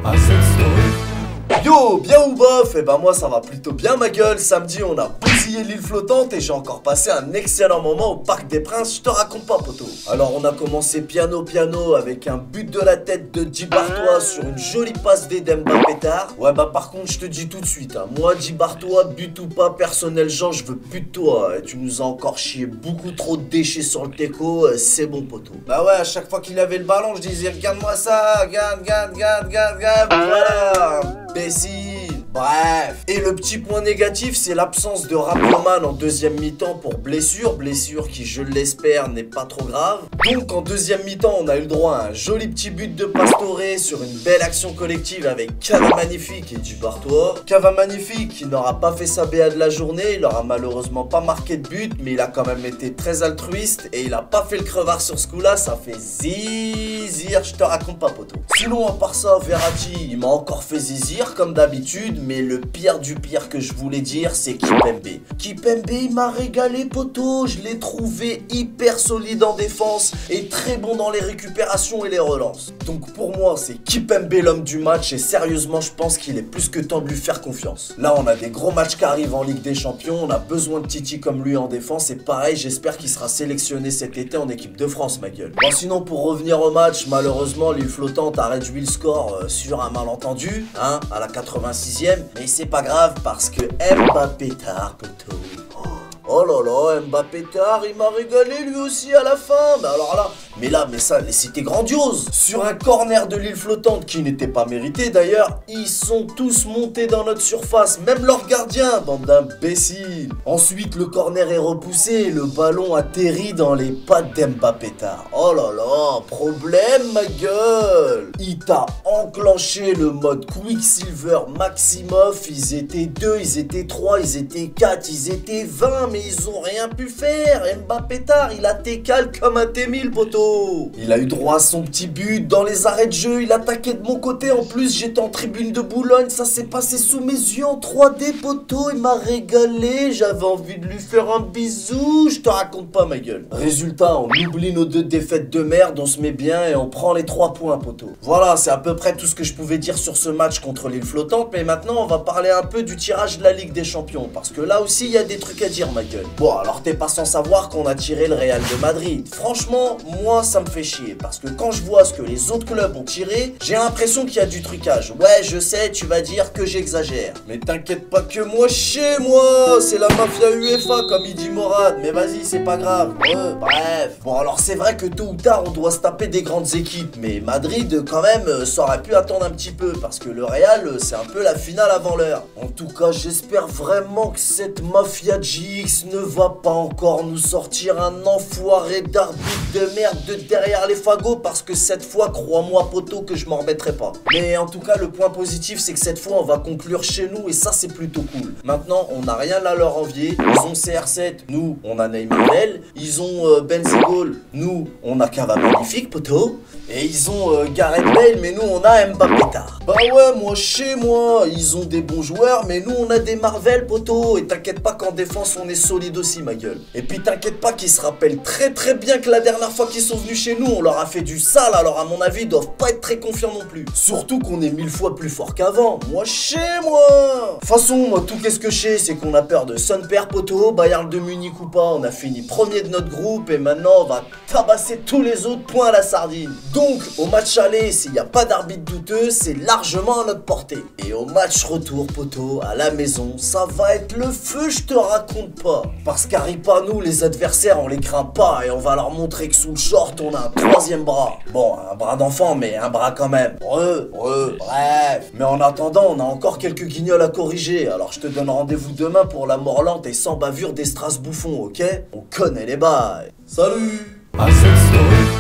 à cette story. Yo, bien ou bof? Eh ben moi ça va plutôt bien ma gueule. Samedi on a bousillé l'île flottante et j'ai encore passé un excellent moment au Parc des Princes, je te raconte pas poto. Alors on a commencé piano avec un but de la tête de Djibartois sur une jolie passe D d'Emba Pétard. Ouais bah par contre je te dis tout de suite, hein, moi Djibartois, but ou pas, personnel genre je veux plus de toi. Tu nous as encore chié beaucoup trop de déchets sur le teco, c'est bon poto. Bah ouais, à chaque fois qu'il avait le ballon je disais regarde-moi ça, regarde, voilà. Bref, et le petit point négatif, c'est l'absence de Rapioman en deuxième mi-temps pour blessure qui, je l'espère, n'est pas trop grave. Donc en deuxième mi-temps, on a eu le droit à un joli petit but de Pastore sur une belle action collective avec Cava Magnifique et Djibartois. Cava Magnifique qui n'aura pas fait sa BA de la journée, il aura malheureusement pas marqué de but, mais il a quand même été très altruiste et il a pas fait le crevard sur ce coup-là, ça fait zizir, je te raconte pas poto. Sinon à part ça, Verratti, il m'a encore fait zizir comme d'habitude, mais le pire du pire que je voulais dire, c'est Kimpembe. Kimpembe, il m'a régalé, poto. Je l'ai trouvé hyper solide en défense et très bon dans les récupérations et les relances. Donc pour moi, c'est Kimpembe l'homme du match et sérieusement, je pense qu'il est plus que temps de lui faire confiance. Là, on a des gros matchs qui arrivent en Ligue des Champions. On a besoin de Titi comme lui en défense et pareil, j'espère qu'il sera sélectionné cet été en équipe de France, ma gueule. Bon, sinon, pour revenir au match, malheureusement, l'île flottante a réduit le score sur un malentendu, hein, à la 86e. Mais c'est pas grave parce que Mbappé tard, poto. Oh là là, Mbappé tard, il m'a régalé lui aussi à la fin. Mais alors là, mais ça, c'était grandiose. Sur un corner de l'île flottante qui n'était pas mérité d'ailleurs, ils sont tous montés dans notre surface, même leur gardien, bande d'imbéciles. Ensuite, le corner est repoussé et le ballon atterrit dans les pattes d'Mbappé tard. Oh là là, problème ma gueule. Il t'a enclenché le mode Quicksilver Maximoff. Ils étaient 2, ils étaient 3, ils étaient 4, ils étaient 20, mais ils ont rien pu faire. Mbappé tard, il a T-cal comme un T1000 poto. Il a eu droit à son petit but dans les arrêts de jeu, il attaquait de mon côté, en plus j'étais en tribune de Boulogne, ça s'est passé sous mes yeux en 3D poto, il m'a régalé, j'avais envie de lui faire un bisou, je te raconte pas ma gueule. Résultat, on oublie nos 2 défaites de merde, on se met bien et on prend les 3 points poto. Voilà, c'est à peu près tout ce que je pouvais dire sur ce match contre l'île flottante, mais maintenant on va parler un peu du tirage de la Ligue des Champions, parce que là aussi il y a des trucs à dire ma gueule. Bon, alors t'es pas sans savoir qu'on a tiré le Real de Madrid. Franchement, moi ça me fait chier, parce que quand je vois ce que les autres clubs ont tiré, j'ai l'impression qu'il y a du trucage. Ouais, je sais, tu vas dire que j'exagère, mais t'inquiète pas que moi, chez moi, c'est la mafia UEFA, comme il dit Morad, mais vas-y, c'est pas grave. Bref. Bon, alors c'est vrai que tôt ou tard, on doit se taper des grandes équipes, mais Madrid, quand même, ça aurait pu attendre un petit peu, parce que le Real, c'est un peu la finale avant l'heure. En tout cas, j'espère vraiment que cette mafia GX ne va pas encore nous sortir un enfoiré d'arbitre de merde de derrière les fagots, parce que cette fois, crois-moi poto que je m'en remettrai pas. Mais en tout cas, le point positif, c'est que cette fois, on va conclure chez nous et ça, c'est plutôt cool. Maintenant, on n'a rien à leur envier. Ils ont CR7, nous, on a Neymar. Ils ont Benzema, nous, on a Cava Magnifique poto. Et ils ont Gareth Bale, mais nous, on a Mbappé tard. Bah ouais, moi, chez moi, ils ont des bons joueurs, mais nous, on a des Marvel poto. Et t'inquiète pas qu'en défense, on est solide aussi, ma gueule. Et puis t'inquiète pas qu'ils se rappellent très bien que la dernière fois qu'ils sont venus chez nous, on leur a fait du sale, alors à mon avis, ils doivent pas être très confiants non plus. Surtout qu'on est 1000 fois plus fort qu'avant. Moi, chez moi. De toute façon, moi, tout qu'est-ce que je sais, c'est qu'on a peur de son père poto, Bayern de Munich ou pas, on a fini premier de notre groupe et maintenant, on va tabasser tous les autres points à la sardine. Donc, au match aller, s'il n'y a pas d'arbitre douteux, c'est largement à notre portée. Et au match retour, poto, à la maison, ça va être le feu, je te raconte pas. Parce qu'arrive nous, les adversaires, on les craint pas et on va leur montrer que sous le short, on a un 3e bras. Bon, un bras d'enfant, mais un bras quand même. Bref. Mais en attendant, on a encore quelques guignols à corriger. Alors je te donne rendez-vous demain pour la mort lente et sans bavure des Strasbouffons, ok? On connaît les bails. Salut! À cette story.